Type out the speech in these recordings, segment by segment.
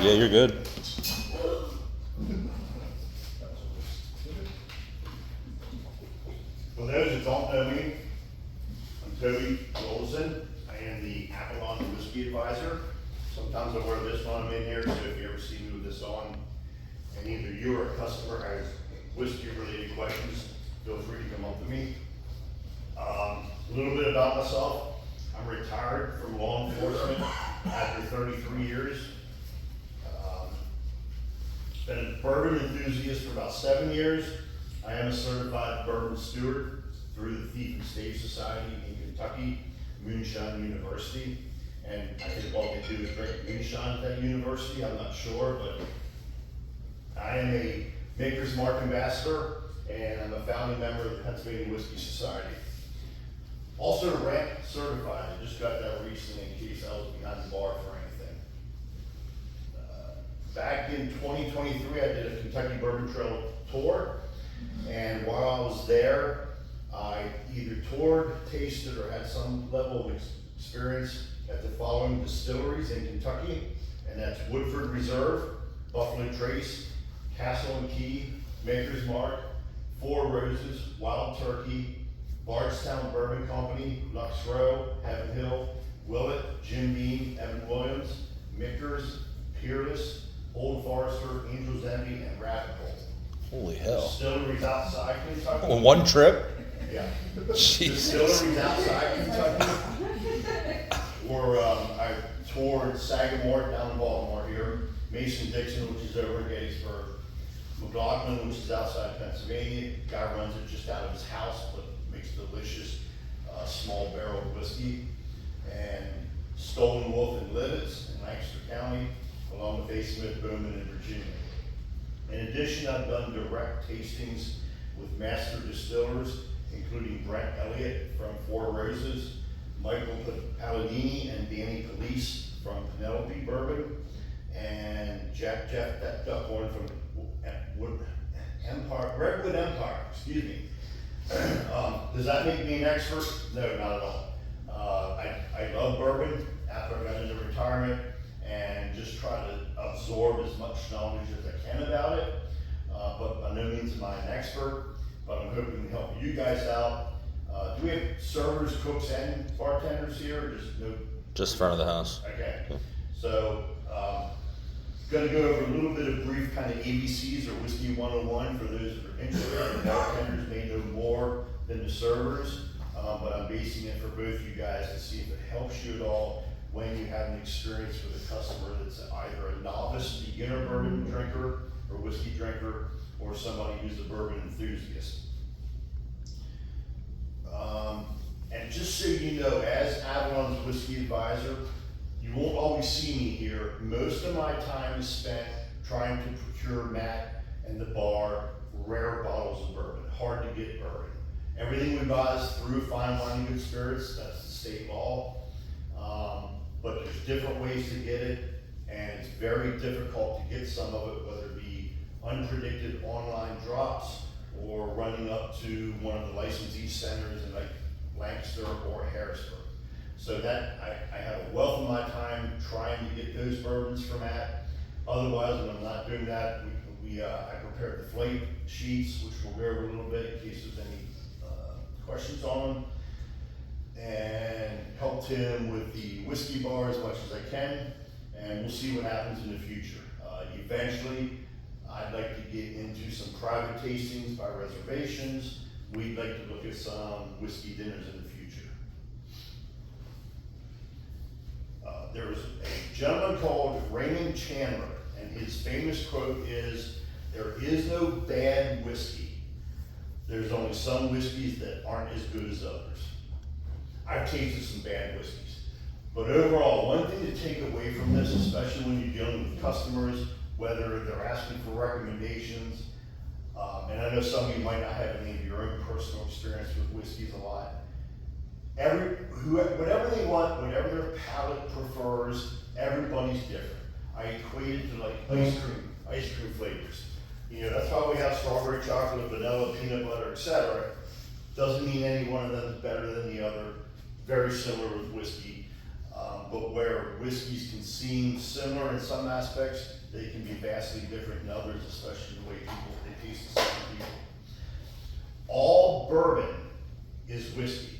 Yeah, you're good. For those that don't know me, I'm Toby Bourbon. I am the Avalon Whiskey Advisor. Sometimes I wear this when I'm in here, so if you ever see me with this on, and either you or a customer has whiskey-related questions, feel free to come up to me. A little bit about myself. I'm retired from law enforcement after 33 years. Been a bourbon enthusiast for about 7 years. I am a certified bourbon steward through the Thief and Stave Society in Kentucky, Moonshine University. And I think all they do is drink moonshine at that university, I'm not sure, but I am a Maker's Mark ambassador, and I'm a founding member of the Pennsylvania Whiskey Society. Also RAMP certified, I just got that recently in case I was behind the bar for anything. Back in 2023, I did a Kentucky Bourbon Trail tour, and while I was there, I either toured, tasted, or had some level of experience at the following distilleries in Kentucky, and that's Woodford Reserve, Buffalo Trace, Castle and Key, Maker's Mark, Four Roses, Wild Turkey, Bardstown Bourbon Company, Lux Row, Heaven Hill, Willett, Jim Beam, Evan Williams, Mickers, Peerless, Old Forester, Angel's Envy, and Rabbit Hole. Holy hell. Distilleries outside Kentucky. On one trip? Yeah. Jesus. Distilleries outside Kentucky. Or I toured Sagamore down in Baltimore here, Mason-Dixon, which is over in Gettysburg, McLaughlin, which is outside Pennsylvania. Guy runs it just out of his house, but makes delicious small barrel whiskey. And Stolen Wolf in Livitz in Lancaster County, along with A. Smith Bowman in Virginia. In addition, I've done direct tastings with master distillers, including Brent Elliott from Four Roses, Michael Palladini and Danny Police from Penelope Bourbon, and Jeff Duckhorn from Redwood Empire, excuse me. Does that make me an expert? No, not at all. I love bourbon after I got into retirement, and just try to absorb as much knowledge as I can about it. But by no means am I an expert, but I'm hoping to help you guys out. Do we have servers, cooks, and bartenders here, or just no? Just front of the house. Okay, so going to go over a little bit of brief kind of ABCs or Whiskey 101 for those that are interested. The bartenders may know more than the servers, but I'm basing it for both you guys to see if it helps you at all when you have an experience with a customer that's either a novice beginner bourbon drinker or whiskey drinker, or somebody who's a bourbon enthusiast. And just so you know, as Avalon's Whiskey Advisor, you won't always see me here. Most of my time is spent trying to procure Matt and the bar rare bottles of bourbon, hard to get bourbon. Everything we buy is through Fine Wine and Good Spirits, that's the state law. But there's different ways to get it, and it's very difficult to get some of it, whether it be unpredicted online drops or running up to one of the licensee centers in like Lancaster or Harrisburg. So that, I have a wealth of my time trying to get those bourbons from Matt. Otherwise, when I'm not doing that, I prepared the flight sheets, which we'll go over a little bit in case there's any questions on them, and helped him with the whiskey bar as much as I can, and we'll see what happens in the future. Eventually, I'd like to get into some private tastings by reservations. We'd like to look at some whiskey dinners in the future. There was a gentleman called Raymond Chandler, and his famous quote is, "There is no bad whiskey. There's only some whiskeys that aren't as good as others." I've tasted some bad whiskeys, but overall, one thing to take away from this, especially when you're dealing with customers, whether they're asking for recommendations, and I know some of you might not have any of your own personal experience with whiskeys a lot. Whatever they want, whatever their palate prefers, everybody's different. I equate it to like ice cream flavors. You know, that's why we have strawberry chocolate, vanilla, peanut butter, etc. Doesn't mean any one of them is better than the other. Very similar with whiskey. but where whiskeys can seem similar in some aspects, they can be vastly different in others, especially the way they taste to some people. All bourbon is whiskey,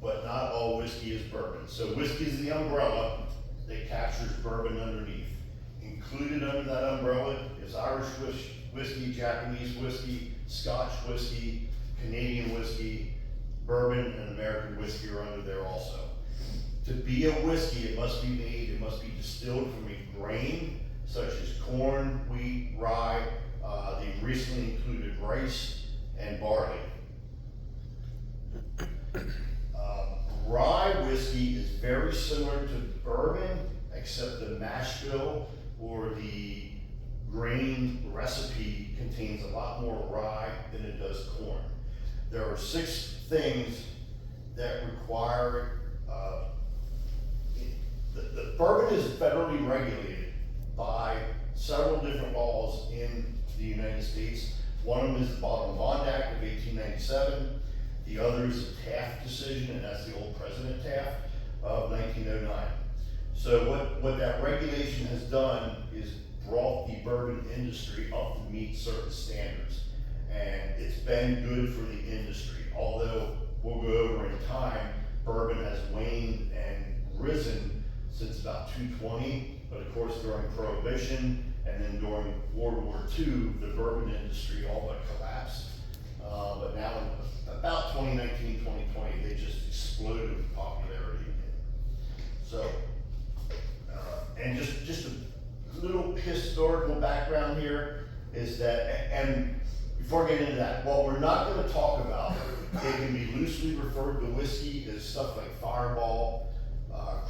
but not all whiskey is bourbon. So whiskey is the umbrella that captures bourbon underneath. Included under that umbrella is Irish whiskey, Japanese whiskey, Scotch whiskey, Canadian whiskey, bourbon, and American whiskey are under there also. To be a whiskey, it must be distilled from a grain such as corn, wheat, rye. They recently included rice and barley. Rye whiskey is very similar to bourbon, except the mash bill or the grain recipe contains a lot more rye than it does corn. There are 6 things that require the bourbon is federally regulated by several different laws in the United States. One of them is the Bottle and Bond Act of 1897. The other is the Taft decision, and that's the old President Taft of 1909. So what that regulation has done is brought the bourbon industry up to meet certain standards. And it's been good for the industry. Although we'll go over in time, bourbon has waned and risen since about 220, but of course during Prohibition and then during World War II, the bourbon industry all but collapsed. But now in about 2019, 2020, they just exploded with popularity again. So, and just a little historical background here is that, and before I get into that, what we're not going to talk about, it can be loosely referred to whiskey as stuff like Fireball,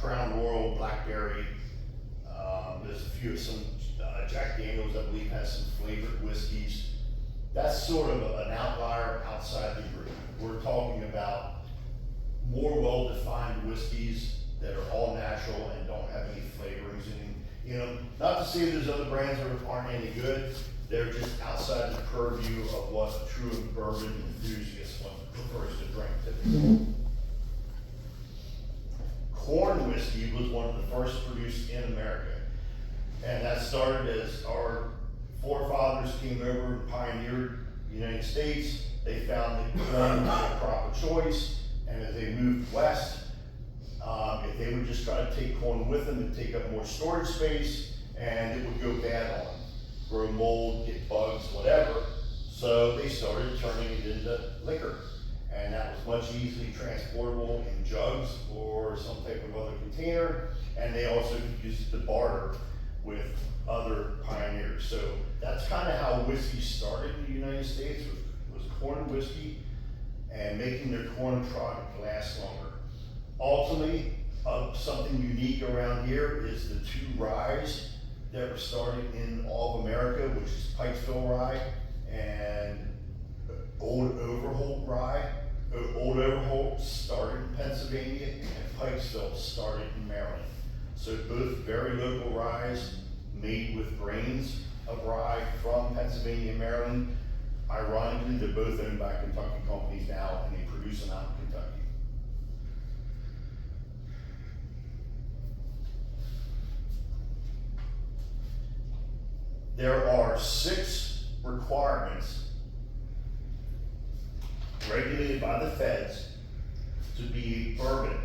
Crown Royal, Blackberry. There's a few of some Jack Daniels, I believe, has some flavored whiskeys. That's sort of an outlier outside the group. We're talking about more well-defined whiskeys that are all natural and don't have any flavorings in them. You know, not to say there's other brands that aren't any good. They're just outside the purview of what a true bourbon enthusiast prefers to drink typically. Corn whiskey was one of the first produced in America. And that started as our forefathers came over and pioneered the United States. They found that corn was a crop of choice. And as they moved west, if they would just try to take corn with them, it'd take up more storage space and it would go bad on them. Grow mold, get bugs, whatever. So they started turning it into liquor. And that was much easily transportable in jugs or some type of other container. And they also could use it to barter with other pioneers. So that's kind of how whiskey started in the United States, was corn whiskey and making their corn product last longer. Ultimately, something unique around here is the 2 ryes that were started in all of America, which is Pikesville rye and Old Overholt rye. Old Overholt started in Pennsylvania and Pikesville started in Maryland. So both very local ryes made with grains of rye from Pennsylvania and Maryland. Ironically, they're both owned by Kentucky companies now and they produce them out in Kentucky. There are 6 requirements regulated by the feds to be bourbon.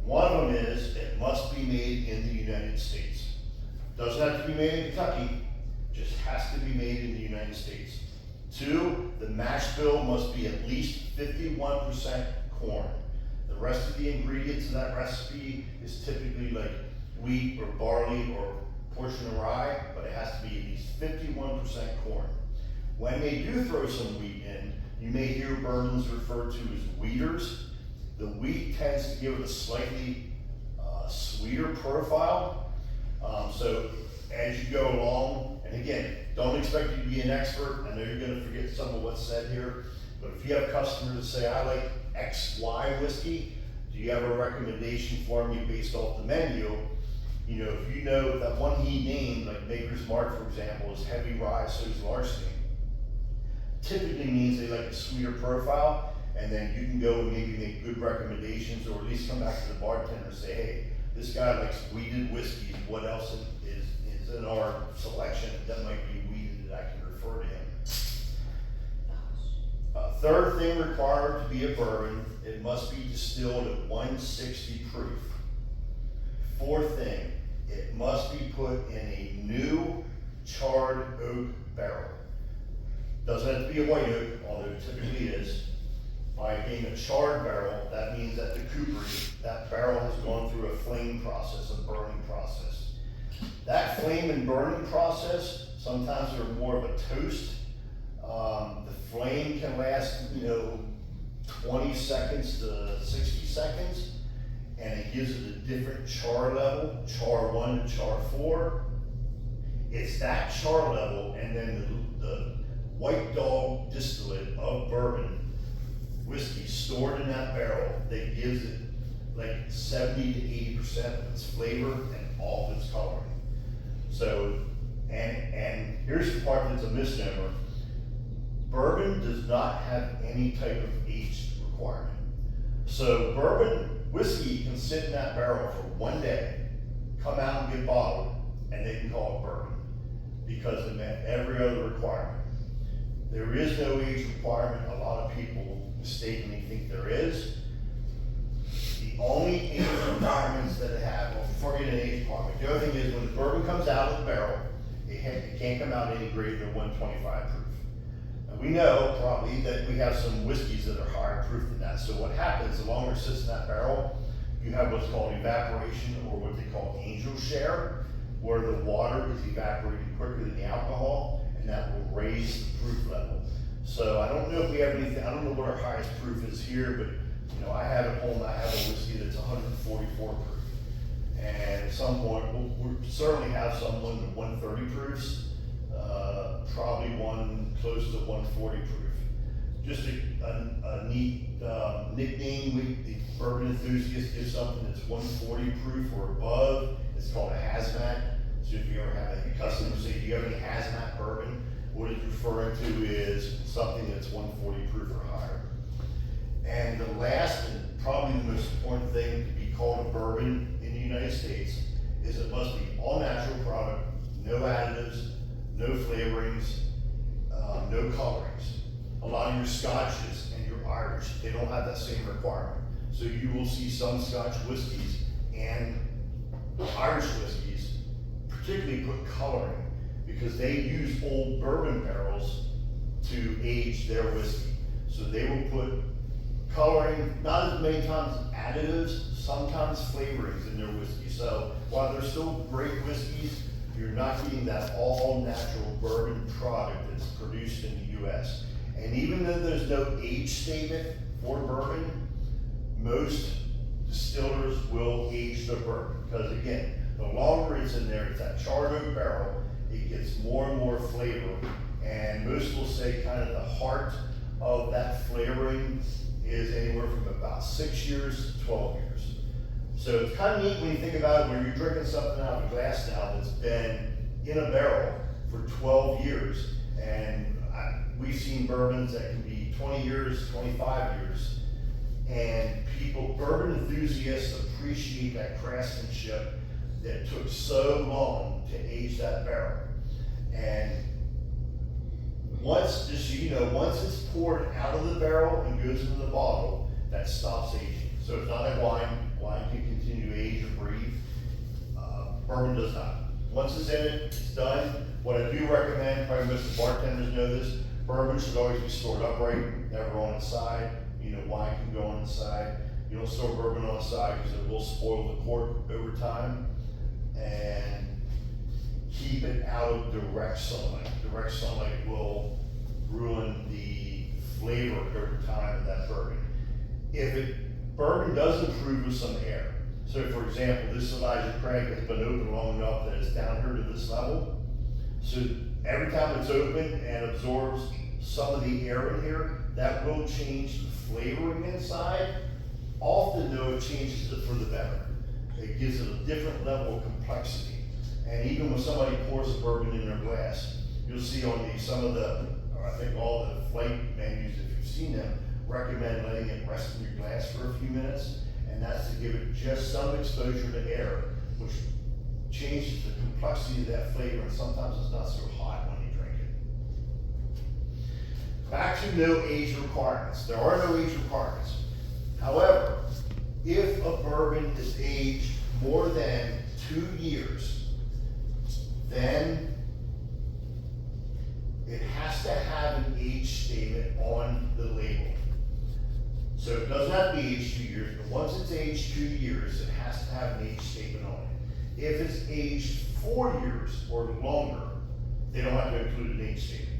One of them is it must be made in the United States. Doesn't have to be made in Kentucky, just has to be made in the United States. 2, the mash bill must be at least 51% corn. The rest of the ingredients in that recipe is typically like wheat or barley or portion of rye, but it has to be at least 51% corn. When they do throw some wheat in, you may hear bourbons referred to as wheaters. The wheat tends to give it a slightly sweeter profile. So as you go along, and again, don't expect you to be an expert. I know you're going to forget some of what's said here, but if you have customers that say, I like XY whiskey, do you have a recommendation for me based off the menu? You know, if you know that one he named, like Maker's Mark, for example, is heavy rye, so is larceny, typically means they like a sweeter profile, and then you can go and maybe make good recommendations, or at least come back to the bartender and say, hey, this guy likes weeded whiskeys, what else is in our selection that might be weeded that I can refer to him? Third thing required to be a bourbon, it must be distilled at 160 proof. Fourth thing, it must be put in a new charred oak barrel. Doesn't have to be a white oak, although it typically is. By being a charred barrel, that means that the coopery, that barrel has gone through a flame process, a burning process. That flame and burning process, sometimes they're more of a toast. The flame can last, 20 seconds to 60 seconds, and it gives it a different char level, char 1 to char 4. It's that char level, and then the white dog distillate of bourbon whiskey stored in that barrel that gives it like 70 to 80% of its flavor and all of its coloring. So, and here's the part that's a misnomer. Bourbon does not have any type of age requirement. So bourbon whiskey can sit in that barrel for 1 day, come out and get bottled, and they can call it bourbon because it met every other requirement. There is no age requirement. A lot of people mistakenly think there is. The only age requirements that it have, well, before I get an age requirement, the other thing is when the bourbon comes out of the barrel, it can't come out any greater than 125 proof. And we know probably that we have some whiskeys that are higher proof than that. So what happens, the longer it sits in that barrel, you have what's called evaporation, or what they call angel share, where the water is evaporating quicker than the alcohol, and that will raise the proof level. So I don't know if we have anything, I don't know what our highest proof is here, but I have at home, I have a whiskey that's 144 proof. And at some point, we'll certainly have some 130 proofs, probably one close to 140 proof. Just a neat nickname, the bourbon enthusiast gives something that's 140 proof or above. It's called a hazmat. So if you ever have a customer say, do you have any hazmat bourbon? What it's referring to is something that's 140 proof or higher. And the last and probably the most important thing to be called a bourbon in the United States is it must be all natural product, no additives, no flavorings, no colorings. A lot of your Scotches and your Irish, they don't have that same requirement. So you will see some Scotch whiskeys and Irish whiskeys particularly put coloring because they use old bourbon barrels to age their whiskey. So they will put coloring, not as many times additives, sometimes flavorings in their whiskey. So while they're still great whiskeys, you're not getting that all natural bourbon product that's produced in the US. And even though there's no age statement for bourbon, most distillers will age their bourbon. Because again, the longer it's in there, it's that charred oak barrel, it gets more and more flavor. And most will say kind of the heart of that flavoring is anywhere from about 6 years to 12 years. So it's kind of neat when you think about it, when you're drinking something out of a glass now that's been in a barrel for 12 years. And we've seen bourbons that can be 20 years, 25 years. And bourbon enthusiasts appreciate that craftsmanship that took so long to age that barrel. And once, just so you know, once it's poured out of the barrel and goes into the bottle, that stops aging. So it's not like wine. Wine can continue to age or breathe. Bourbon does not. Once it's in it, it's done. What I do recommend, probably most of the bartenders know this, bourbon should always be stored upright, never on its side. Wine can go on the side. You don't store bourbon on the side because it will spoil the cork over time. And keep it out of direct sunlight. Direct sunlight will ruin the flavor over time of that bourbon. Bourbon does improve with some air. So for example, this Elijah Craig has been open long enough that it's down here to this level. So every time it's open and absorbs some of the air in here, that will change the flavoring inside. Often though, it changes it for the better. It gives it a different level of complexity. And even when somebody pours a bourbon in their glass, you'll see on I think all the flight menus, if you've seen them, recommend letting it rest in your glass for a few minutes. And and that's to give it just some exposure to air, which changes the complexity of that flavor, and sometimes it's not so hot when you drink it. Back to no age requirements. There are no age requirements. However, if a bourbon is aged more than 2 years, then it has to have an age statement on the label. So it doesn't have to be aged 2 years, but once it's aged 2 years, it has to have an age statement on it. If it's aged 4 years or longer, they don't have to include an age statement.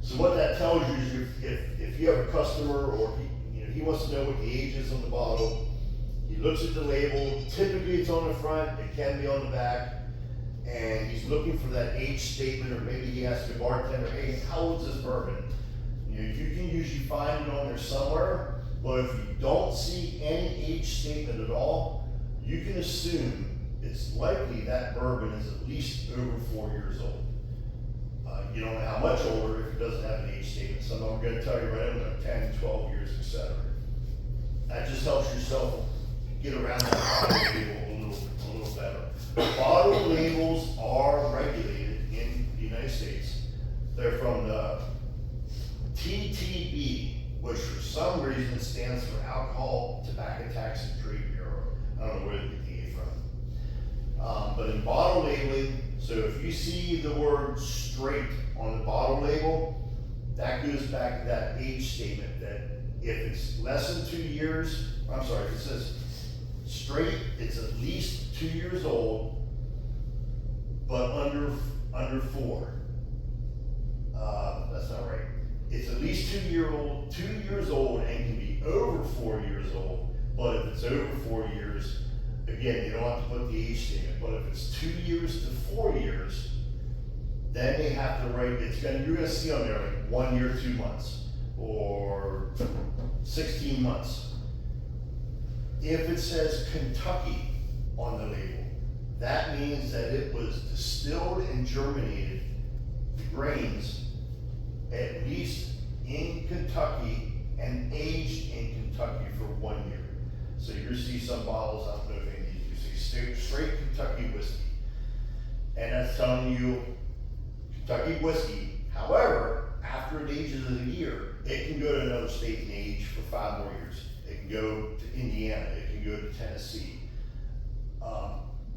So what that tells you is if you have a customer or he wants to know what the age is on the bottle, he looks at the label, typically it's on the front, it can be on the back, and he's looking for that age statement, or maybe he asks the bartender, hey, how old is this bourbon? You can usually find it on there somewhere, but if you don't see any age statement at all, you can assume it's likely that bourbon is at least over 4 years old. You don't know how much older if it doesn't have an age statement. Some of them are going to tell you right under 10, 12 years, etc. That just helps yourself get around that bottle label a little better. Bottle labels are regulated in the United States. They're from the TTB, which for some reason stands for Alcohol, Tobacco Tax and Trade Bureau. I don't know where they get the A from. But in bottle labeling, so if you see the word straight on the bottle label, that goes back to that age statement, that if it's less than 2 years, if it says straight, it's at least 2 years old, but under 4. That's not right. It's at least 2 years old and can be over 4 years old, but if it's over 4 years, again, you don't have to put the age statement, but if it's 2 years to 4 years, then they have to write, you're gonna see on there like 1 year, 2 months, or 16 months. If it says Kentucky on the label, that means that it was distilled and germinated, the grains, at least in Kentucky and aged in Kentucky for 1 year. So you're gonna see some bottles, I don't know if any of these, you see straight Kentucky whiskey. And that's telling you Kentucky whiskey. However, after it ages a year, it can go to another state and age for 5 more years. It can go to Indiana, it can go to Tennessee.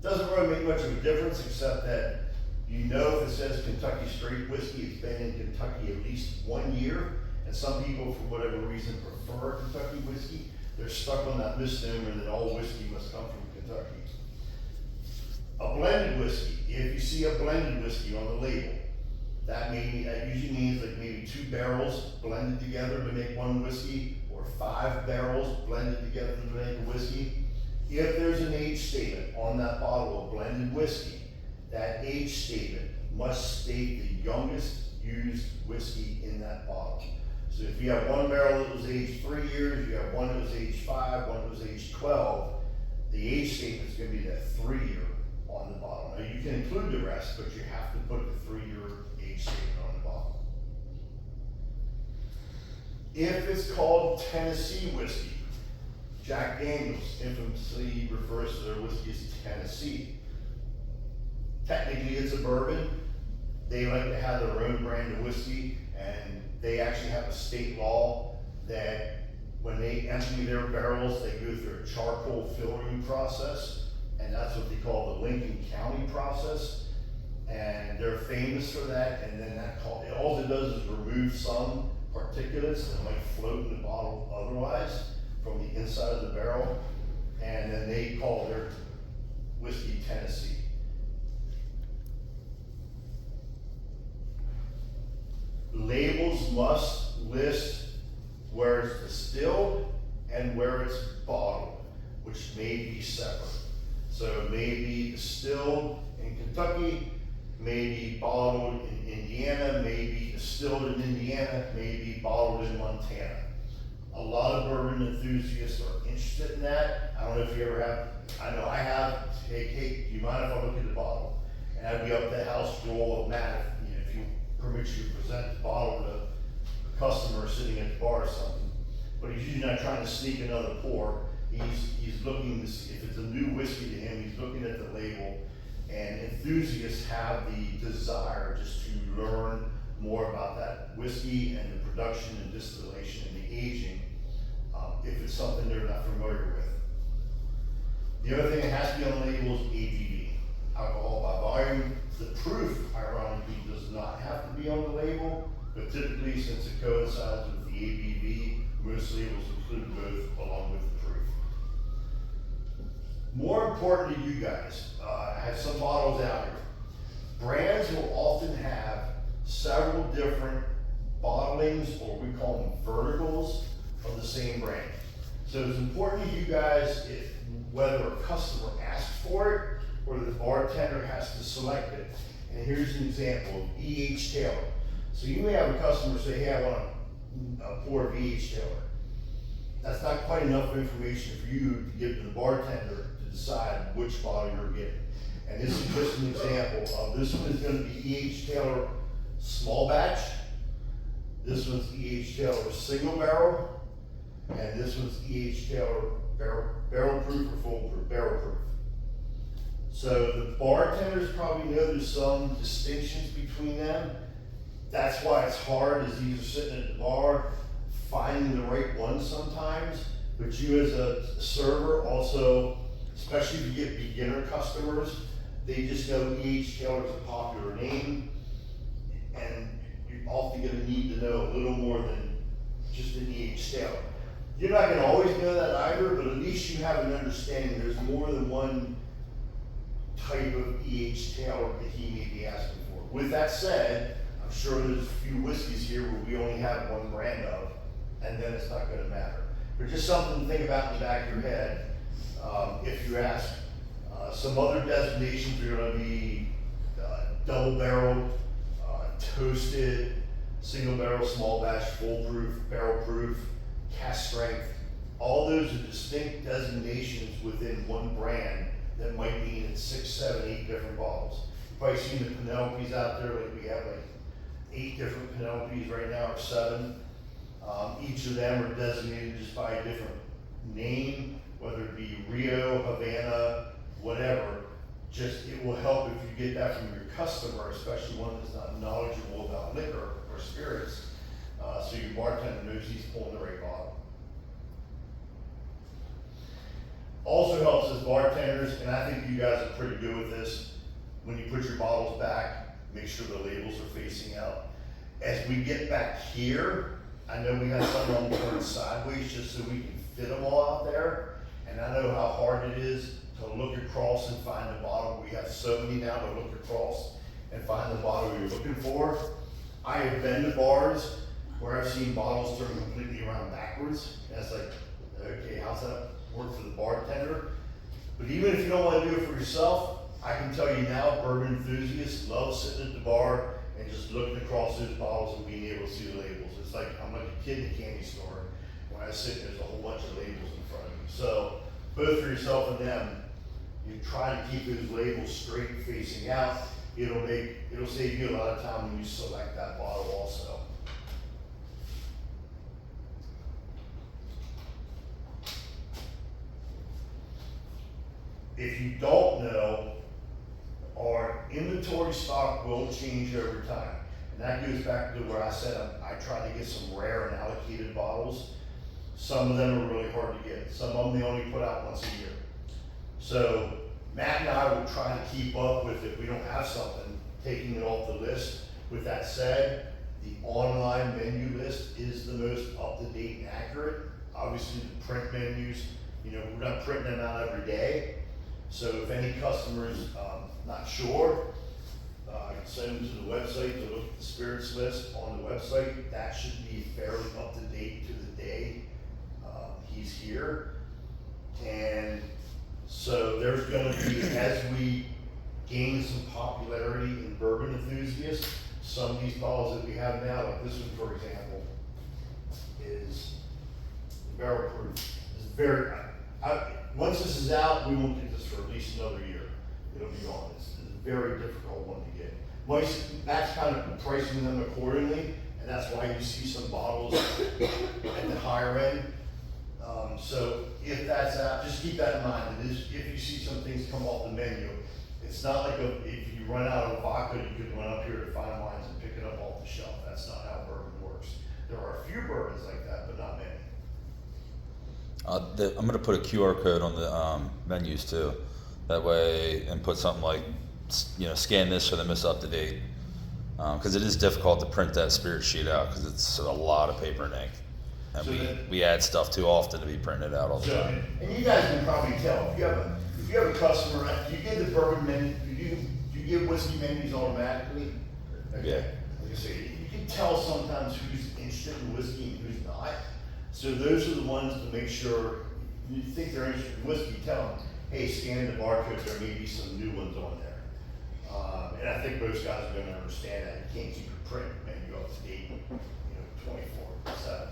Doesn't really make much of a difference, except that you know if it says Kentucky straight whiskey, it's been in Kentucky at least 1 year. And some people, for whatever reason, prefer Kentucky whiskey. They're stuck on that misnomer that all whiskey must come from Kentucky. A blended whiskey, if you see a blended whiskey on the label, that usually means like maybe 2 barrels blended together to make 1 whiskey, or 5 barrels blended together to make a whiskey. If there's an age statement on that bottle of blended whiskey, that age statement must state the youngest used whiskey in that bottle. So if you have 1 barrel that was aged 3 years, you have 1 that was aged 5, 1 that was aged 12, the age statement is going to be that 3-year on the bottle. Now you can include the rest, but you have to put the 3-year age statement on the bottle. If it's called Tennessee whiskey, Jack Daniels infamously refers to their whiskey as Tennessee. Technically it's a bourbon. They like to have their own brand of whiskey, and they actually have a state law that when they empty their barrels, they go through a charcoal filtering process, and that's what they call the Lincoln County process. And they're famous for that, and then all it does is remove some particulates that might float in the bottle otherwise from the inside of the barrel, and then they call their whiskey Tennessee. Labels must list where it's distilled and where it's bottled, which may be separate. So it may be distilled in Kentucky, may be bottled in Indiana, may be distilled in Indiana, may be bottled in Montana. A lot of bourbon enthusiasts are interested in that. I don't know if you ever have, I know I have. Hey, do you mind if I look at the bottle? And I'd be up at the house roll of Matt, if you permit you to present the bottle to a customer sitting at the bar or something. But he's usually not trying to sneak another pour. He's looking to see if it's a new whiskey to him, he's looking at the label. And enthusiasts have the desire just to learn more about that whiskey and the production and distillation and the aging, if it's something they're not familiar with. The other thing that has to be on the label is ABV, alcohol by volume. The proof, ironically, does not have to be on the label, but typically, since it coincides with the ABV, most labels include both along with the proof. More important to you guys, I have some bottles out here. Brands will often have several different bottlings, or we call them verticals, of the same brand. So it's important to you guys, if whether a customer asks for it or the bartender has to select it. And here's an example of E.H. Taylor. So you may have a customer say, hey, I want a pour of E.H. Taylor. That's not quite enough information for you to give to the bartender to decide which bottle you're getting. And this is just an example of, this one is gonna be E.H. Taylor small batch. This one's E.H. Taylor single barrel. And this one's E.H. Taylor barrel proof or full proof, barrel proof. So the bartenders probably know there's some distinctions between them. That's why it's hard as these are sitting at the bar, finding the right one sometimes. But you as a server also, especially if you get beginner customers, they just know E.H. Taylor is a popular name. And you're often gonna need to know a little more than just an E.H. Taylor. You're not gonna always know that either, but at least you have an understanding there's more than one type of E.H. Taylor that he may be asking for. With that said, I'm sure there's a few whiskeys here where we only have one brand of, and then it's not gonna matter. But just something to think about in the back of your head, if you ask. Some other designations are gonna be double barreled, toasted, single barrel, small batch, full proof, barrel proof, cask strength. All those are distinct designations within one brand that might mean it's 6, 7, 8 different bottles. You've probably seen the Penelopes out there, like we have like 8 different Penelopes right now, or 7. Each of them are designated just by a different name, whether it be Rio, Havana, whatever. Just, it will help if you get that from your customer, especially one that's not knowledgeable about liquor or spirits, so your bartender knows he's pulling the right bottle. Also helps as bartenders, and I think you guys are pretty good with this, when you put your bottles back, make sure the labels are facing out. As we get back here, I know we have some of them turned sideways just so we can fit them all out there, and I know how hard it is to look across and find the bottle. We have so many now to look across and find the bottle you're looking for. I have been to bars where I've seen bottles turn completely around backwards, and it's like, okay, how's that work for the bartender? But even if you don't want to do it for yourself, I can tell you now, bourbon enthusiasts love sitting at the bar and just looking across those bottles and being able to see the labels. It's like, I'm like a kid in a candy store. When I sit, there's a whole bunch of labels in front of me. So, both for yourself and them, you try to keep those labels straight facing out. It'll save you a lot of time when you select that bottle also. If you don't know, our inventory stock will change over time. And that goes back to where I said I try to get some rare and allocated bottles. Some of them are really hard to get. Some of them they only put out once a year. So Matt and I will try to keep up with, if we don't have something, taking it off the list. With that said, the online menu list is the most up-to-date and accurate. Obviously the print menus, we're not printing them out every day. So if any customer is not sure, I can send them to the website to look at the spirits list on the website. That should be fairly up to date to the day he's here. And so there's going to be, as we gain some popularity in bourbon enthusiasts, some of these bottles that we have now, like this one for example, is barrel proof. It's very, once this is out, we won't get this for at least another year. It'll be gone. It's a very difficult one to get. That's kind of pricing them accordingly, and that's why you see some bottles at the higher end. So if that's out, just keep that in mind. It is, if you see some things come off the menu, it's not like if you run out of vodka, you could run up here to Fine Wines and pick it up off the shelf. That's not how bourbon works. There are a few bourbons like that, but not many. I'm gonna put a QR code on the menus too. That way, and put something like, scan this for them it's up to date. Because it is difficult to print that spirit sheet out because it's a lot of paper and ink. And So we add stuff too often to be printed out all the So, time. and you guys can probably tell, if you have a customer, do you give the bourbon menu, do you give whiskey menus automatically? Okay. Yeah. Like I say, you can tell sometimes who's interested in whiskey and who's not. So those are the ones to make sure, if you think they're interested in whiskey, tell them, hey, scan the barcode, there may be some new ones on there. And I think most guys are gonna understand that, you can't keep your print menu up to date, 24/7.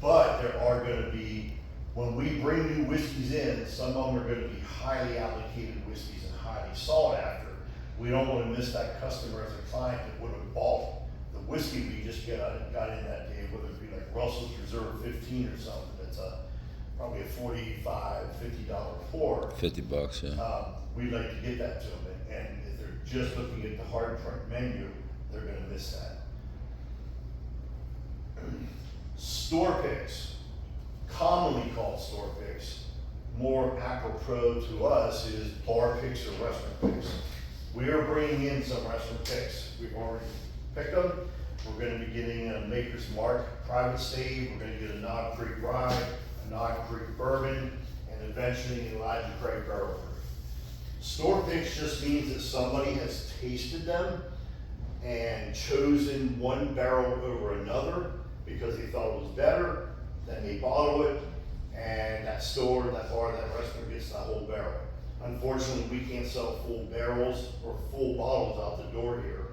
But there are gonna be, when we bring new whiskeys in, some of them are gonna be highly allocated whiskeys and highly sought after. We don't wanna miss that customer as a client that would have bought the whiskey we just got in that day, whether it be like Russell's Reserve 15 or something, that's probably a $45, $50 pour. $50, yeah. We'd like to get that to them, and if they're just looking at the hard print menu, they're gonna miss that. Store picks, commonly called store picks, more apropos to us is bar picks or restaurant picks. We are bringing in some restaurant picks. We've already picked them. We're gonna be getting a Maker's Mark private save. We're gonna get a Knob Creek Rye, a Knob Creek Bourbon, and eventually an Elijah Craig Barrel Proof. Store picks just means that somebody has tasted them and chosen one barrel over another because they thought it was better, then they bottle it, and that store, that bar, that restaurant gets the whole barrel. Unfortunately, we can't sell full barrels or full bottles out the door here,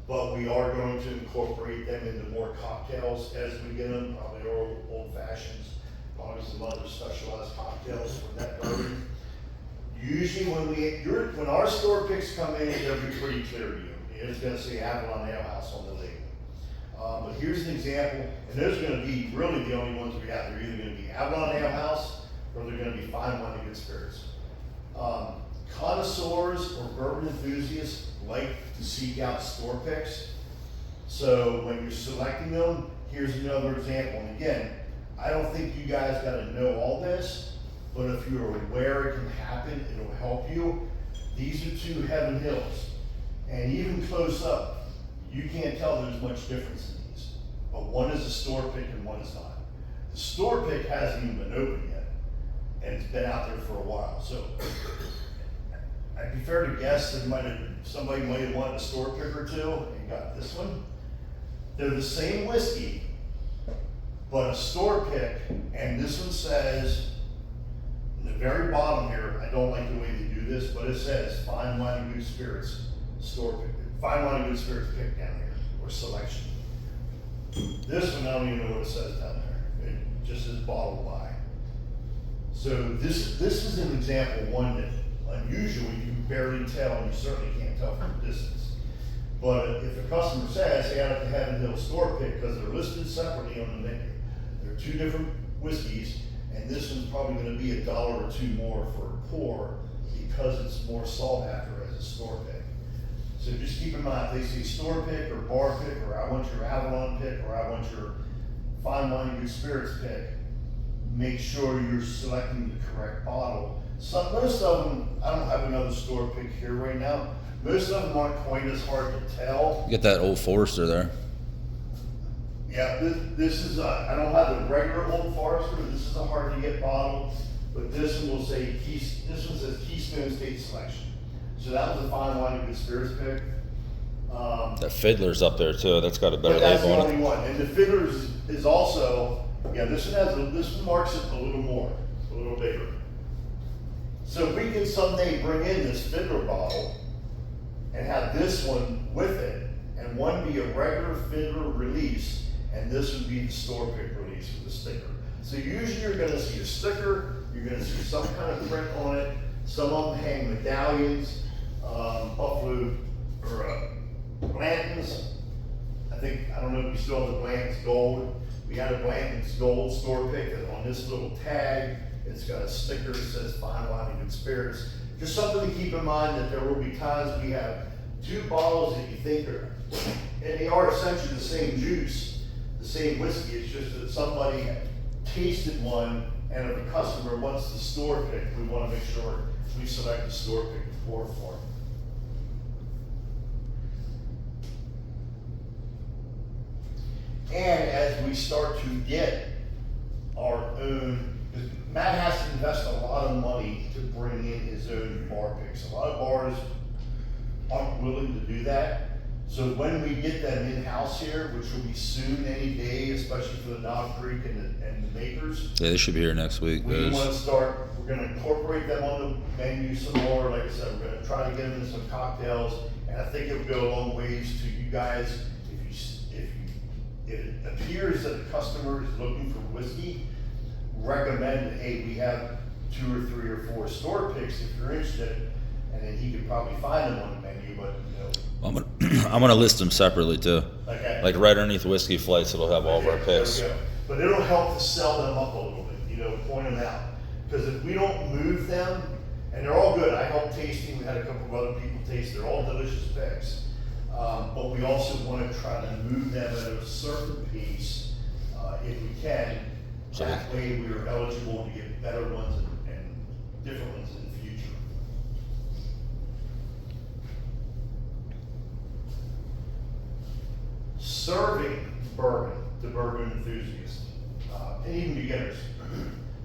but we are going to incorporate them into more cocktails as we get them, probably old fashions, probably some other specialized cocktails from that bourbon. Usually when our store picks come in, they'll be pretty clear to you. It's gonna say Avalon Ale House on the label. But here's an example, and those are gonna be really the only ones we have. They're either gonna be Avalon Ale House, or they're gonna be Fine Wine and Good Spirits. Connoisseurs or bourbon enthusiasts like to seek out store picks. So when you're selecting them, here's another example. And again, I don't think you guys gotta know all this, but if you're aware it can happen, it'll help you. These are two Heaven Hills, and even close up, you can't tell there's much difference in these. But one is a store pick and one is not. The store pick hasn't even been opened yet, and it's been out there for a while. So I'd be fair to guess that somebody might have wanted a store pick or two and got this one. They're the same whiskey, but a store pick, and this one says, in the very bottom here, I don't like the way they do this, but it says Fine Wine and Good Spirits store pick, Fine Wine and Good Spirits pick down here, or selection. This one, I don't even know what it says down there. It just says bottled by. So this is an example, one that unusually you can barely tell, and you certainly can't tell from a distance. But if a customer says, hey, I like the Heaven Hill store pick, because they're listed separately on the menu. They're two different whiskeys, and this one's probably gonna be $1 or $2 more for a pour because it's more sought after as a store pick. So just keep in mind, if they say store pick or bar pick, or I want your Avalon pick, or I want your Fine Wine and Good Spirits pick, make sure you're selecting the correct bottle. Most of them, I don't have another store pick here right now. Most of them aren't quite as hard to tell. You get that Old Forester there. Yeah, this is, I don't have the regular Old Forester, this is a hard to get bottle, but this one will say, this one says Keystone State Selection. So that was a Fine Wine and Good Spirits pick. That Fiddler's up there too. That's got a better But that's the label on only it. one, and the Fiddler's is also, yeah, this one marks it a little more, a little bigger. So if we can someday bring in this Fiddler bottle and have this one with it, and one be a regular Fiddler release, and this would be the store pick release with the sticker. So usually you're gonna see a sticker, you're gonna see some kind of print on it, some of them hang medallions, buffalo, or Blanton's. I don't know if you still have the Blanton's gold. We had a Blanton's Gold store pick that on this little tag, it's got a sticker that says fine wine and good spirits. Just something to keep in mind that there will be times we have two bottles that you think are, and they are essentially the same juice, the same whiskey. It's just that somebody tasted one, and if a customer wants the store pick, we want to make sure we select the store pick to pour for. And as we start to get our own, because Matt has to invest a lot of money to bring in his own bar picks. A lot of bars aren't willing to do that. So when we get them in-house here, which will be soon, any day, especially for the Knob Creek and the makers. Yeah, they should be here next week. We want to start, we're going to incorporate them on the menu some more. Like I said, we're going to try to get them in some cocktails. And I think it'll go a long ways to you guys. If it appears that the customer is looking for whiskey, recommend that, hey, we have 2 or 3 or 4 store picks if you're interested. And then he could probably find them on the menu, but I'm gonna list them separately too. Okay. Like right underneath Whiskey Flights, it'll have all of our picks. There we go. But it'll help to sell them up a little bit, point them out. Because if we don't move them, and they're all good, I helped tasting, we had a couple of other people taste, they're all delicious picks. But we also want to try to move them at a certain pace, if we can. So that way we are eligible to get better ones and different ones in the future. Serving bourbon to bourbon enthusiasts, and even beginners.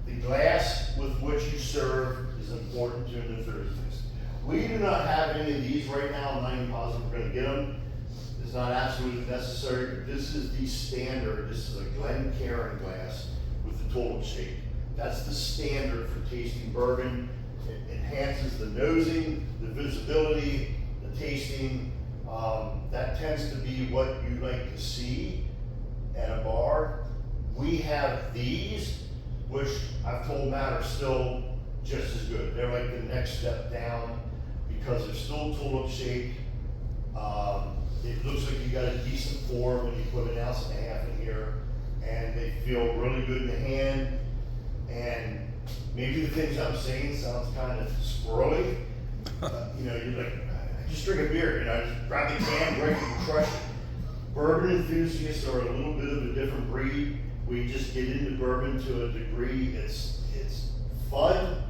The glass with which you serve is important to an enthusiast. We do not have any of these right now. I'm not even positive we're going to get them. It's not absolutely necessary, but this is the standard. This is a Glencairn glass with the tulip shape. That's the standard for tasting bourbon. It enhances the nosing, the visibility, the tasting. That tends to be what you like to see at a bar. We have these, which I've told Matt are still just as good. They're like the next step down because they're still tulip shaped. It looks like you got a decent pour when you put 1.5 ounces in here, and they feel really good in the hand. And maybe the things I'm saying sounds kind of squirrely. You're like, just drink a beer, just grab the can, drink it, and crush it. Bourbon enthusiasts are a little bit of a different breed. We just get into bourbon to a degree. It's fun,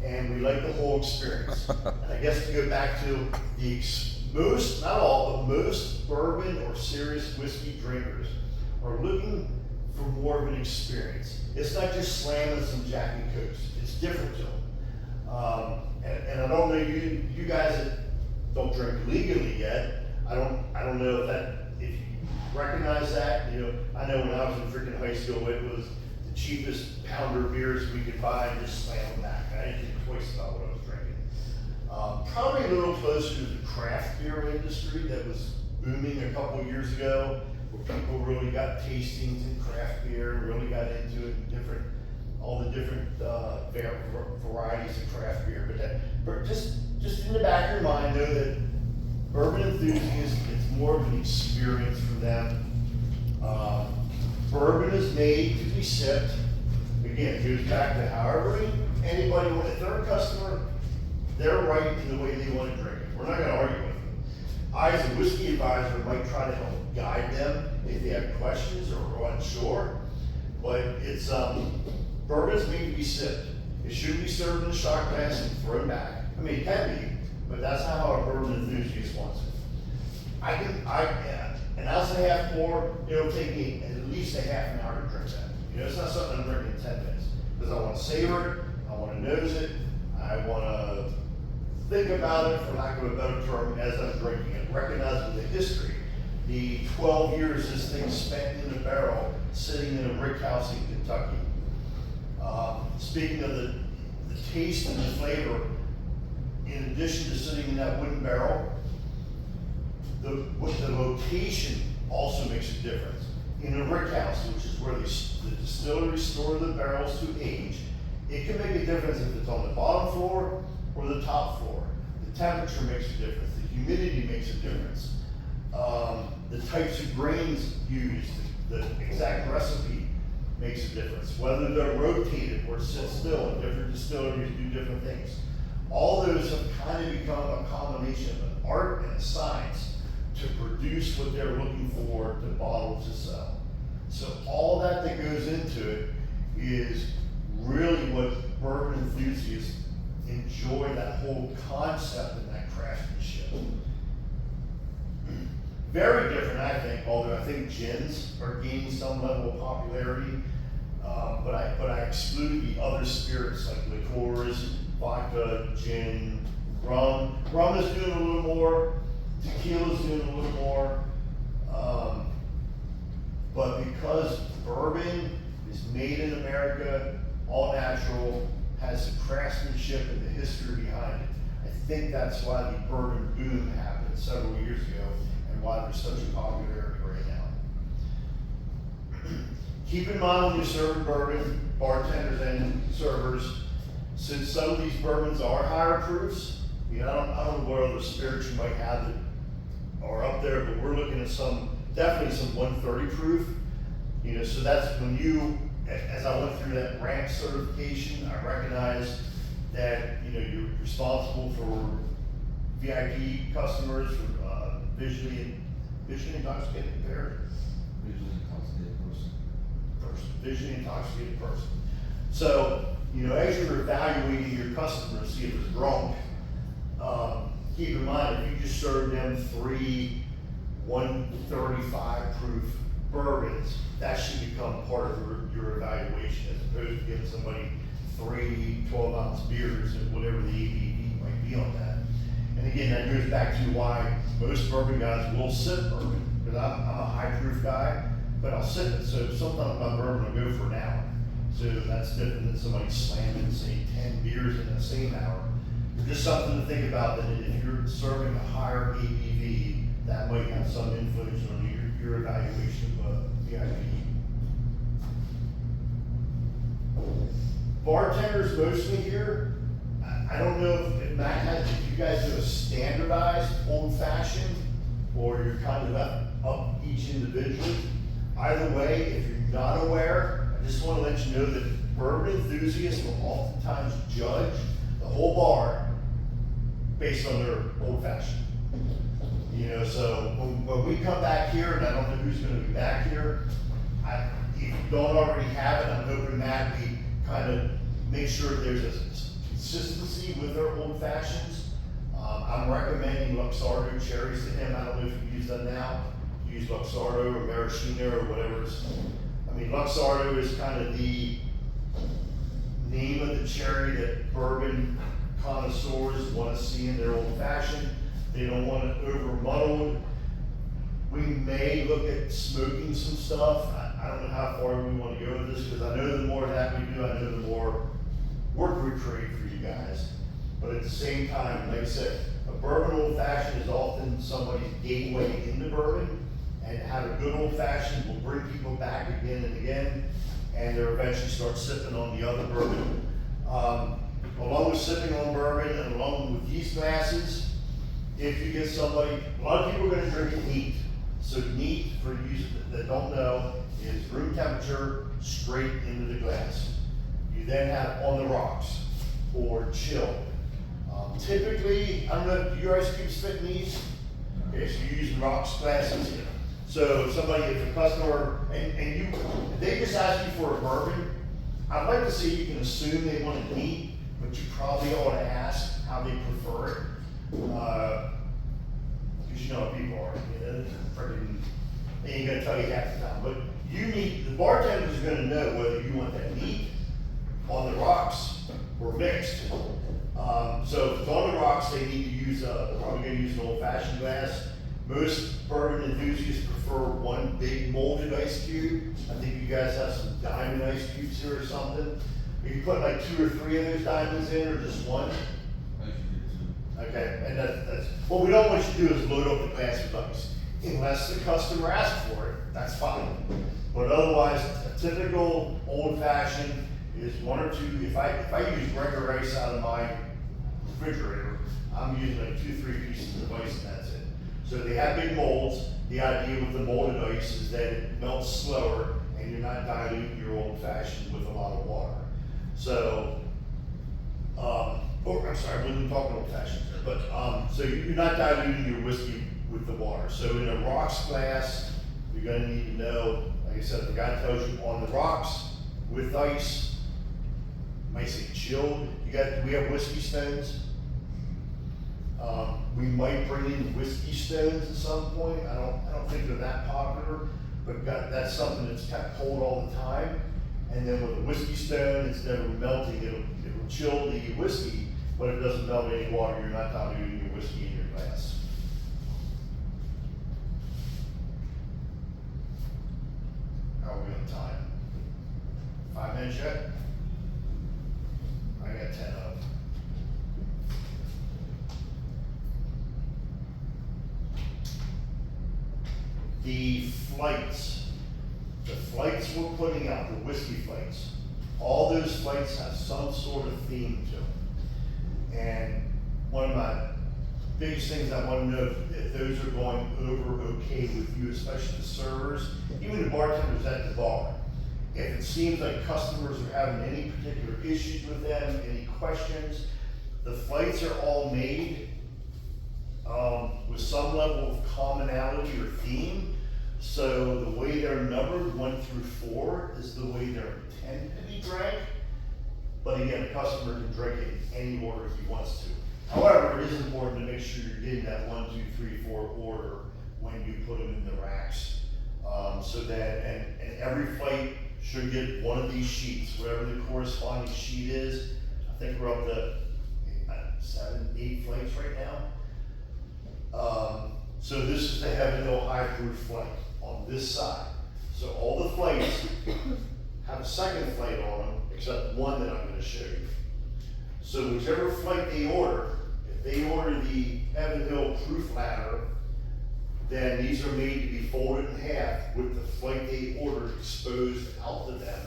and we like the whole experience. And I guess to go back to the most, not all, but most bourbon or serious whiskey drinkers are looking for more of an experience. It's not just slamming some Jack and Cokes. It's different to them. And I don't know you guys that don't drink legally yet. I don't know if you recognize that. I know when I was in freaking high school, it was the cheapest pounder beers we could buy and just slam them back. I didn't think twice about what I was drinking. Probably a little closer to the craft beer industry that was booming a couple of years ago, where people really got tastings in craft beer, really got into it, all the different varieties of craft beer. But just in the back of your mind, know that bourbon enthusiasts, it's more of an experience for them. Bourbon is made to be sipped. Again, it goes back to however anybody, if they're a customer, they're right in the way they want to drink it. We're not going to argue with them. I, as a whiskey advisor, might try to help guide them if they have questions or are unsure. But it's bourbon's made to be sipped. It shouldn't be served in a shot glass and thrown back. I mean, it can be, but that's not how a bourbon enthusiast wants it. An ounce and a half pour, it'll take me at least a half an hour to drink that. It's not something I'm drinking in 10 minutes. Because I want to savor it, I want to nose it, I want to think about it, for lack of a better term, as I'm drinking it. Recognizing the history, the 12 years this thing spent in a barrel, sitting in a brick house in Kentucky. Speaking of the taste and the flavor, in addition to sitting in that wooden barrel, the location also makes a difference. In a brick house, which is where the distillery store the barrels to age, it can make a difference if it's on the bottom floor or the top floor. The temperature makes a difference. The humidity makes a difference. The types of grains used, the exact recipe makes a difference. Whether they're rotated or sit still, and different distilleries do different things. All those have kind of become a combination of an art and a science to produce what they're looking for to bottle to sell. So all that goes into it is really what bourbon enthusiasts enjoy, that whole concept and that craftsmanship. Very different, I think, although I think gins are gaining some level of popularity. But I exclude the other spirits like liqueurs, vodka, gin, rum. Rum is doing a little more, tequila's doing a little more. But because bourbon is made in America, all natural, has the craftsmanship and the history behind it, I think that's why the bourbon boom happened several years ago and why there's such a popularity right now. Keep in mind when you're serving bourbon, bartenders and servers, since some of these bourbons are higher proofs, I don't know what other spirits you might have that are up there, but we're looking at definitely some 130 proof. So that's when as I went through that ramp certification, I recognized that, you're responsible for VIP customers, for visually intoxicated visually intoxicated person. So, as you're evaluating your customers, see if it's drunk, keep in mind, if you just serve them 3 135 proof bourbons, that should become part of your evaluation, as opposed to giving somebody 3 12-ounce beers and whatever the ABV might be on that. And again, that goes back to why most bourbon guys will sip bourbon, because I'm a high proof guy, but I'll sip it. So sometimes my bourbon will go for an hour. So that's different than somebody slamming, say, 10 beers in the same hour. Just something to think about, that if you're serving a higher ABV, that might have some influence on your evaluation of VIP. Bartenders mostly here, I don't know if Matt has, if you guys do a standardized old fashioned, or you're kind of up each individually. Either way, if you're not aware, I just want to let you know that bourbon enthusiasts will oftentimes judge the whole bar based on their old fashioned. So when we come back here, and I don't know who's going to be back here, if you don't already have it, I'm hoping Matt, we kind of make sure there's a consistency with their old fashions. I'm recommending Luxardo cherries to him. I don't know if you use them now. You use Luxardo or Maraschino or whatever. Luxardo is kind of the name of the cherry that bourbon connoisseurs want to see in their old fashioned. They don't want it over muddled. We may look at smoking some stuff. I don't know how far we want to go with this, because I know the more that we do, I know the more work we create for you guys. But at the same time, like I said, a bourbon old fashioned is often somebody's gateway into bourbon, and have a good old fashioned will bring people back again and again, and they'll eventually start sipping on the other bourbon. Along with sipping on bourbon and along with yeast glasses, if you get somebody, a lot of people are going to drink it neat. So neat, for users that don't know, is room temperature straight into the glass. You then have on the rocks or chilled. Typically, I don't know, do your ice cubes fit in these? Okay, so you're using rocks glasses here. So if a customer, and they just ask you for a bourbon, I'd like to see, you can assume they want it neat, but you probably ought to ask how they prefer it. Because you know how people are, they ain't gonna tell you half the time. But the bartender is gonna know whether you want that neat, on the rocks, or mixed. So if it's on the rocks, they need to use, probably gonna use an old fashioned glass. Most bourbon enthusiasts prefer one big molded ice cube. I think you guys have some diamond ice cubes here or something. You put like 2 or 3 of those diamonds in, or just one? Okay, and that's what we don't want you to do, is load up the glass with ice. Unless the customer asks for it, that's fine. But otherwise, a typical old fashioned is 1 or 2. If I use regular ice out of my refrigerator, I'm using like 2, 3 pieces of ice, and that's it. So they have big molds. The idea with the molded ice is that it melts slower and you're not diluting your old fashioned with a lot of water. So, I'm sorry, I wasn't talking old fashioned there, but so you're not diluting your whiskey with the water. So in a rocks glass, you're gonna need to know, like I said, the guy tells you on the rocks with ice, might say chilled. We have whiskey stones. We might bring in whiskey stones at some point. I don't think they're that popular, but that's something that's kept cold all the time. And then with a whiskey stone, it's never melting. It'll chill the whiskey, but it doesn't melt any water. You're not diluting your whiskey in your glass. How are we on time? 5 minutes yet? I got 10 of. The flights we're putting out, the whiskey flights, all those flights have some sort of theme to them. And one of my biggest things I want to know if those are going over okay with you, especially the servers, even the bartenders at the bar. If it seems like customers are having any particular issues with them, any questions, the flights are all made with some level of commonality or theme. So the way they're numbered, 1 through 4, is the way they're intended to be drank. But again, the customer can drink it in any order if he wants to. However, it is important to make sure you're getting that 1, 2, 3, 4 order when you put them in the racks. So that, and every flight should get one of these sheets, whatever the corresponding sheet is. I think we're up to 7, 8 flights right now. So this is the Heaven Hill High Proof flight on this side. So all the flights have a second flight on them, except one that I'm going to show you. So whichever flight they order, if they order the Heaven Hill Proof Ladder, then these are made to be folded in half with the flight they ordered exposed out to them.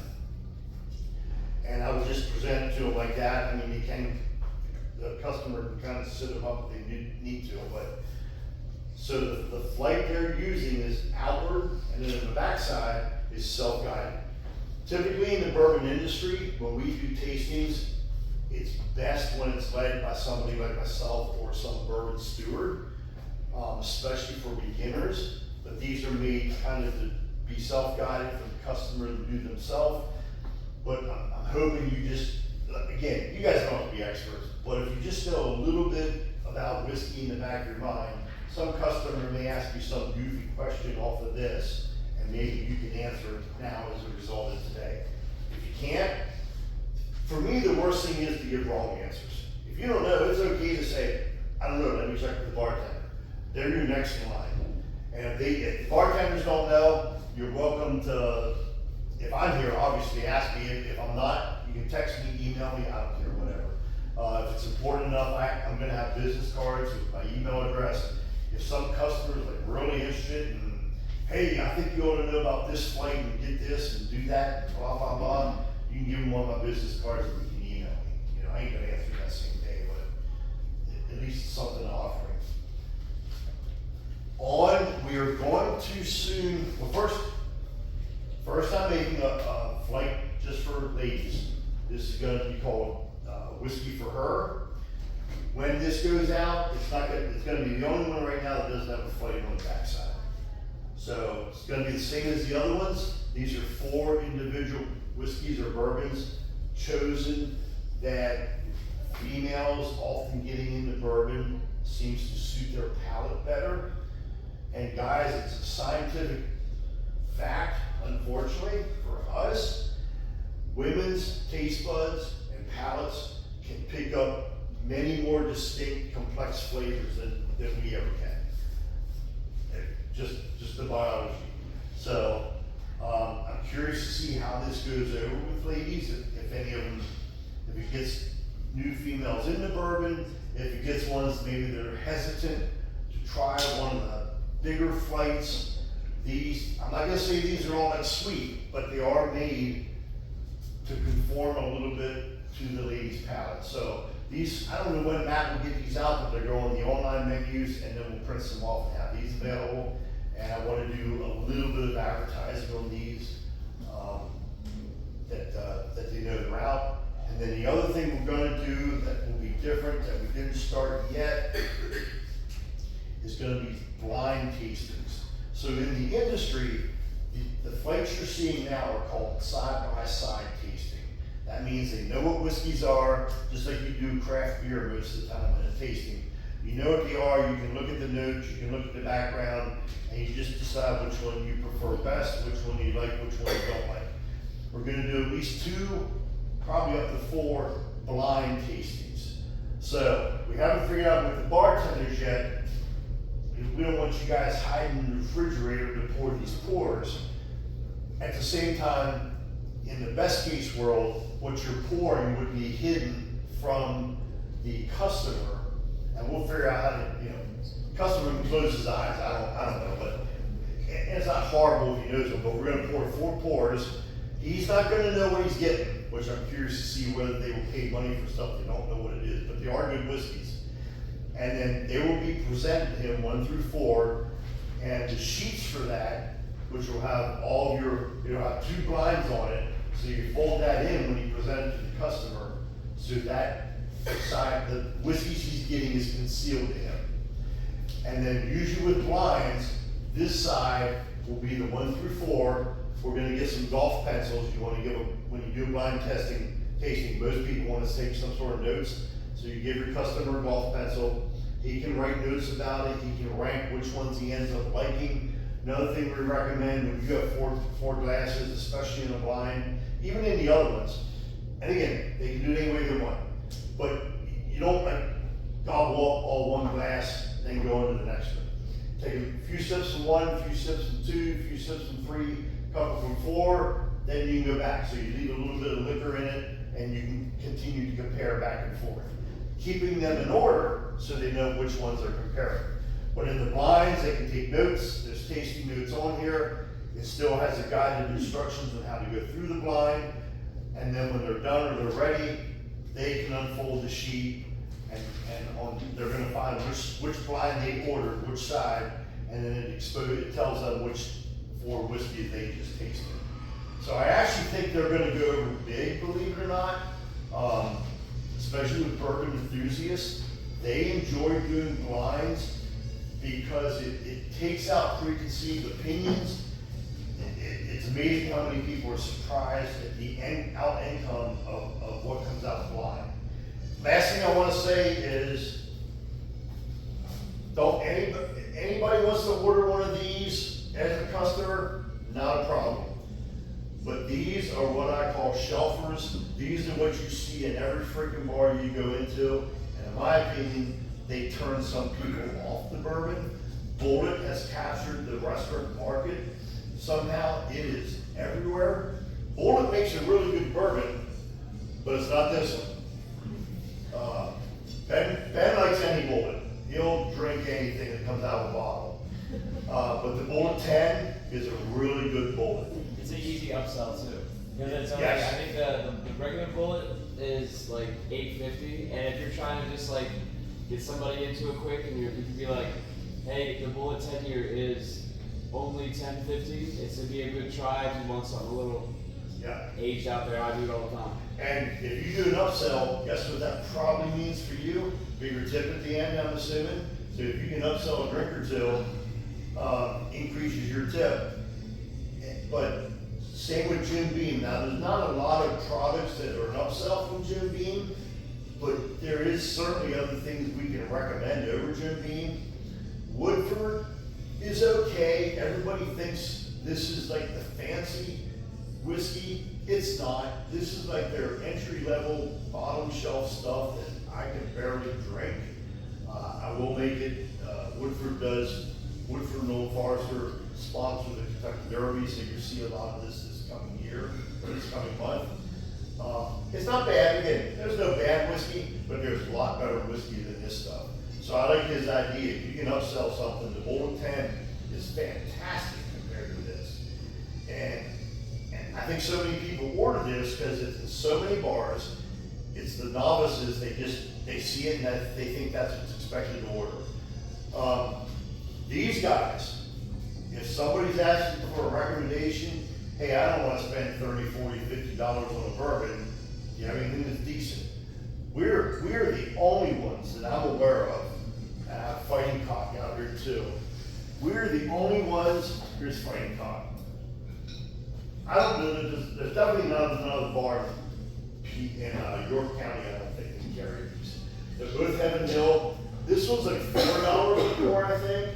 And I would just present it to them like that. I mean, the customer can kind of sit them up if they need to, but so the flight they're using is outward, and then on the backside is self-guided. Typically in the bourbon industry, when we do tastings, it's best when it's led by somebody like myself or some bourbon steward, especially for beginners. But these are made kind of to be self-guided for the customer to do themselves. But I'm hoping you just, again, you guys don't have to be experts, but if you just know a little bit about whiskey in the back of your mind, some customer may ask you some goofy question off of this, and maybe you can answer it now as a result of today. If you can't, for me, the worst thing is to give wrong answers. If you don't know, it's okay to say, I don't know, let me check with the bartender. They're your next in line. And if the bartenders don't know, you're welcome to, if I'm here, obviously ask me. If I'm not, you can text me, email me, I don't care, whatever. If it's important enough, I'm gonna have business cards with my email address. If some customer's like really interested in, hey, I think you ought to know about this flight and get this and do that, and blah, blah, blah, you can give them one of my business cards and you can email me. I ain't gonna answer that same day, but at least it's something to offer. We are going to soon, well first I'm making a flight just for ladies. This is gonna be called Whiskey for Her. When this goes out, it's gonna be the only one right now that doesn't have a flight on the backside. So it's gonna be the same as the other ones. These are 4 individual whiskeys or bourbons chosen that females often getting into bourbon seems to suit their palate better. And guys, it's a scientific fact, unfortunately, for us, women's taste buds and palates can pick up many more distinct, complex flavors than we ever can. Just the biology. So I'm curious to see how this goes over with ladies, if any of them, if it gets new females into bourbon, if it gets ones maybe that are hesitant to try one of the bigger flights. These, I'm not gonna say these are all that sweet, but they are made to conform a little bit to the lady's palate. So These, I don't know when Matt will get these out, but they're going on the online menus, and then we'll print some off and have these available. And I want to do a little bit of advertising on these, that they know they're out. And then the other thing we're going to do that will be different, that we didn't start yet, is going to be blind tastings. So in the industry, the fights you're seeing now are called side-by-side tasting. That means they know what whiskeys are, just like you do craft beer most of the time in a tasting. You know what they are, you can look at the notes, you can look at the background, and you just decide which one you prefer best, which one you like, which one you don't like. We're gonna do at least 2, probably up to 4 blind tastings. So, we haven't figured out with the bartenders yet, we don't want you guys hiding in the refrigerator to pour these pours. At the same time, in the best case world, what you're pouring would be hidden from the customer, and we'll figure out how to, customer can close his eyes, I don't know, but it's not horrible if he knows them, but we're gonna pour 4 pours. He's not gonna know what he's getting, which I'm curious to see whether they will pay money for stuff they don't know what it is, but they are good whiskeys. And then they will be presented to him 1 through 4, and the sheets for that, which will have all of your, it'll have 2 blinds on it, so you fold that in when you present it to the customer, so that side, the whiskeys he's getting is concealed to him. And then usually with blinds, this side will be the 1 through 4. We're gonna get some golf pencils. You wanna give them, when you do blind tasting, most people wanna take some sort of notes. So you give your customer a golf pencil. He can write notes about it. He can rank which ones he ends up liking. Another thing we recommend when you have four glasses, especially in a blind, even in the other ones, and again, they can do it any way they want, but you don't like gobble up all 1 glass, then go into the next one. Take a few sips from 1, a few sips from 2, a few sips from 3, a couple from 4, then you can go back. So you leave a little bit of liquor in it, and you can continue to compare back and forth. Keeping them in order so they know which ones they're comparing. But in the blinds, they can take notes. There's tasting notes on here. It still has a guided instructions on how to go through the blind. And then when they're done or they're ready, they can unfold the sheet, and they're going to find which blind they ordered, which side, and then it tells them which 4 whiskeys they just tasted. So I actually think they're going to go over big, believe it or not, especially with bourbon enthusiasts. They enjoy doing blinds because it takes out preconceived opinions. It's amazing how many people are surprised at the outcome of what comes out blind. Last thing I want to say is, don't anybody wants to order one of these as a customer, not a problem. But these are what I call shelfers. These are what you see in every freaking bar you go into, and in my opinion, they turn some people off the bourbon. Bullet has captured the restaurant market. Somehow it is everywhere. Bullet makes a really good bourbon, but it's not this one. Ben likes any Bullet. He'll drink anything that comes out of a bottle. But the Bullet 10 is a really good Bullet. It's an easy upsell too. Because it's only, Yes. I think the regular Bullet is like $8.50, and if you're trying to just like get somebody into it quick, and you can be like, hey, the Bullet 10 here is only $10.50. It's gonna be a good try if you want something a little aged out there. I do it all the time. And if you do an upsell, guess what that probably means for you? Bigger tip at the end, I'm assuming. So if you can upsell a drink or 2, increases your tip. But same with Jim Beam. Now, there's not a lot of products that are an upsell from Jim Beam, but there is certainly other things we can recommend over Jim Beam. Woodford is okay. Everybody thinks this is like the fancy whiskey. It's not. This is like their entry-level, bottom shelf stuff that I can barely drink. I will make it. Woodford and Old Forester sponsor the Kentucky Derby, so you'll see a lot of this coming year, or this coming month. It's not bad. Again, there's no bad whiskey, but there's a lot better whiskey than this stuff. So I like his idea. If you can upsell something, the Bullet 10 is fantastic compared to this. And I think so many people order this because it's in so many bars. It's the novices, They see it and that they think that's what's expected to order. These guys, if somebody's asking for a recommendation, hey, I don't wanna spend $30, $40, $50 on a bourbon, you have anything that's decent? We're the only ones that I'm aware of, and I have Fighting Cock out here too. We're the only ones, here's Fighting Cock. I don't know, there's definitely another bar in York County, I don't think they carry these. They're both Heaven Hill. This one's like $4 a pour, I think.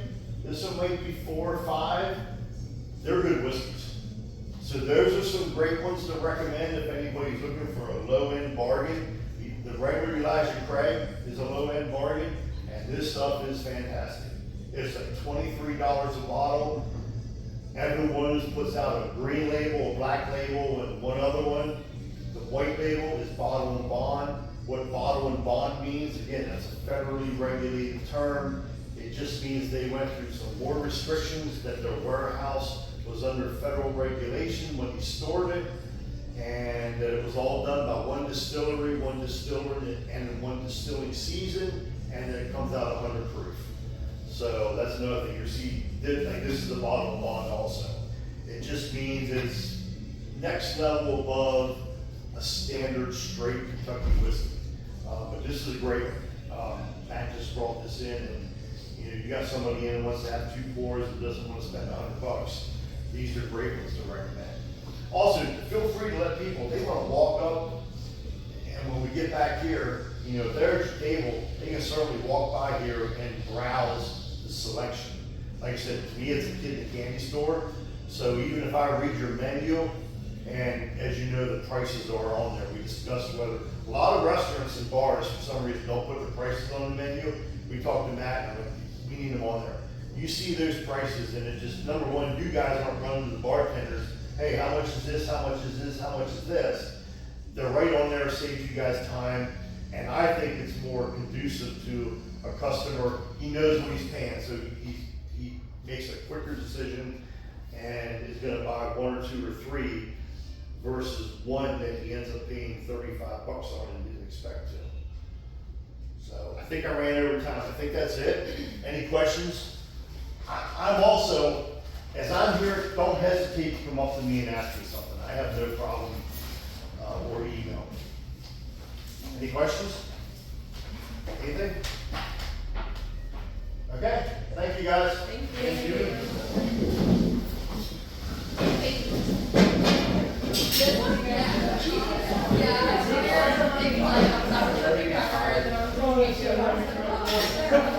This one might be $4 or $5. They're good whiskeys. So those are some great ones to recommend if anybody's looking for a low-end bargain. The regular Elijah Craig is a low-end bargain, and this stuff is fantastic. It's like $23 a bottle. Evan Williams puts out a green label, a black label, and one other one. The white label is bottle and bond. What bottle and bond means, again, that's a federally regulated term. It just means they went through some more restrictions, that their warehouse was under federal regulation when he stored it, and that it was all done by one distillery, and one distilling season, and then it comes out 100 proof. So that's another thing. You see, like this is a bottle of bond also. It just means it's next level above a standard straight Kentucky whiskey. But this is a great one. Matt just brought this in, and you got somebody in who wants to have 2 pours and doesn't want to spend $100. These are great ones to recommend. Also, feel free to let people, they want to walk up, and when we get back here, there's your table, they can certainly walk by here and browse the selection. Like I said, to me, it's a kid in a candy store, so even if I read your menu, and as you know, the prices are on there, we discussed whether, a lot of restaurants and bars, for some reason, don't put the prices on the menu. We talked to Matt, and I'm like, we need them on there. You see those prices, and it just, number one, you guys aren't running to the bartenders, hey, how much is this, how much is this, how much is this? They're right on there, saves you guys time, and I think it's more conducive to a customer. He knows what he's paying, so he makes a quicker decision and is gonna buy 1 or 2 or 3 versus one that he ends up paying $35 on and didn't expect to. So I think I ran over time. I think that's it. Any questions? I'm also, as I'm here, don't hesitate to come up to me and ask me something. I have no problem, or email. Any questions? Anything? Okay, thank you guys. Thank you. This one? Yeah. Yeah.